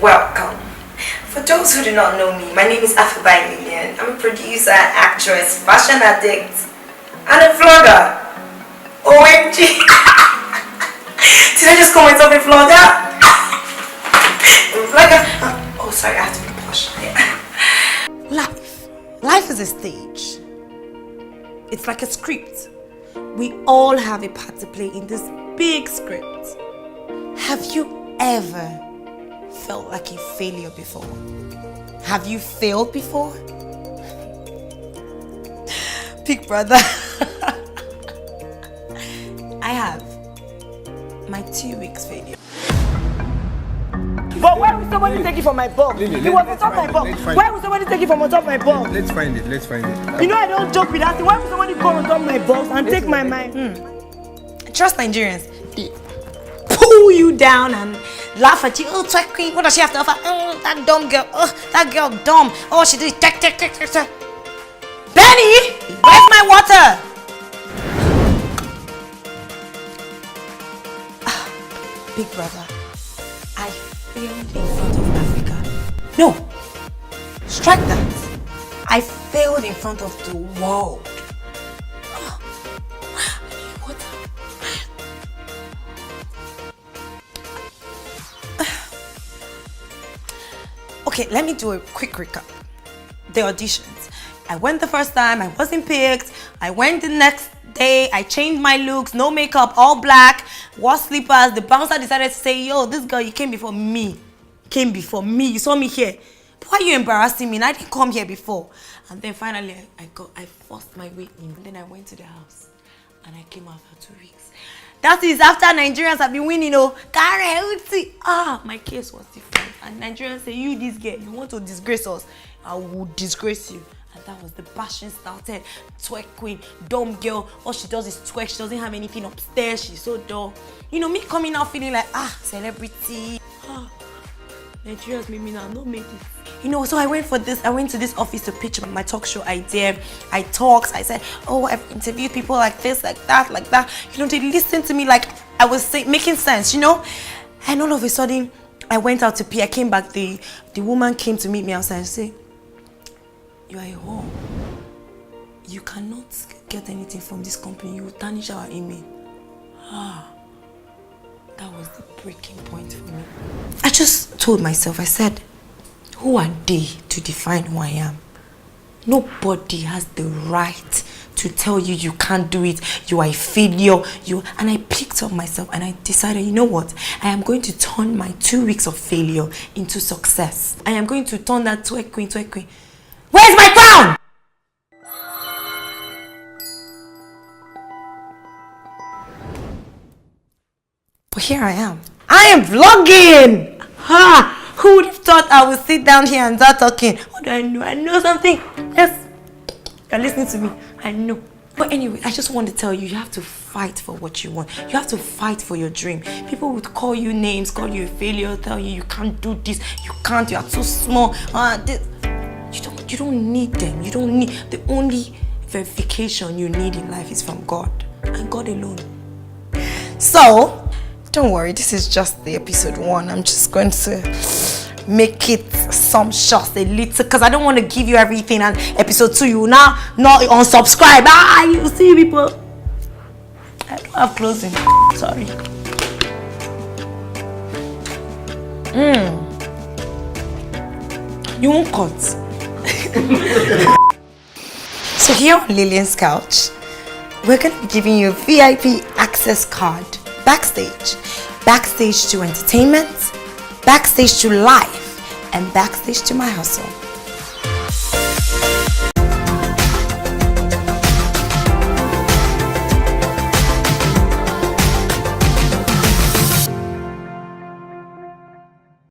welcome. For those who do not know me, my name is Afegbai Lilian. I'm a producer, actress, fashion addict, and a vlogger. OMG! Did I just call myself a vlogger? Vlogger. Oh, sorry, I have to be posh. Life is a stage. It's like a script. We all have a part to play in this big script. Have you ever felt like a failure before? Have you failed before? Big brother. I have. My 2 weeks failure. But why would somebody take it from my bum? It was on top of my bum. Why would somebody take it from on top of my bum? Let's find it. You know I don't joke with that thing. Why would somebody come on top of my bum and take my mind? Trust Nigerians. They pull you down and laugh at you. Oh, twerk queen. What does she have to offer? Oh, that dumb girl. Oh, that girl dumb. Oh, she did it. Benny, where's my water? Big brother, I failed in front of Africa. No, strike that. I failed in front of the world. Water. Okay, let me do a quick recap. The auditions. I went the first time, I wasn't picked. I went the next day, I changed my looks, no makeup, all black, wore slippers. The bouncer decided to say, yo, this girl, you came before me. You saw me here. Why are you embarrassing me? And I didn't come here before. And then finally, I forced my way in. And then I went to the house. And I came out for 2 weeks. That is after Nigerians have been winning, my case was different. And Nigerians say, you, this girl, you want to disgrace us, I will disgrace you. And that was the bashing started. Twerk queen, dumb girl, all she does is twerk, she doesn't have anything upstairs, she's so dull. You know, me coming out feeling like, celebrity. Nigerians made me now, not made it. You know, so I went to this office to pitch my talk show idea. I talked, I said, oh, I've interviewed people like this, like that. You know, they listened to me like I was making sense, you know? And all of a sudden, I went out to pee, I came back, the woman came to meet me outside and said, you are a whore. You cannot get anything from this company. You will tarnish our image. That was the breaking point for me. I just told myself, I said, who are they to define who I am? Nobody has the right to tell you you can't do it, you are a failure. And I picked up myself and I decided, you know what? I am going to turn my 2 weeks of failure into success. I am going to turn that twerk queen. Where's my crown? But here I am. I am vlogging! Who would have thought I would sit down here and start talking? What do I know? I know something. Yes. You're listening to me. I know. But anyway, I just want to tell you, you have to fight for what you want. You have to fight for your dream. People would call you names, call you a failure, tell you can't do this, you can't, you are too small. You don't need them. You don't need. The only verification you need in life is from God and God alone. So, don't worry, this is just the episode 1. I'm just going to make it some shots a little because I don't want to give you everything. And episode 2, you will now not unsubscribe. You see people. I don't have closing. Sorry. You won't cut. So here on Lilian's couch, we're going to be giving you a VIP access card backstage to entertainment, backstage to life, and backstage to my hustle.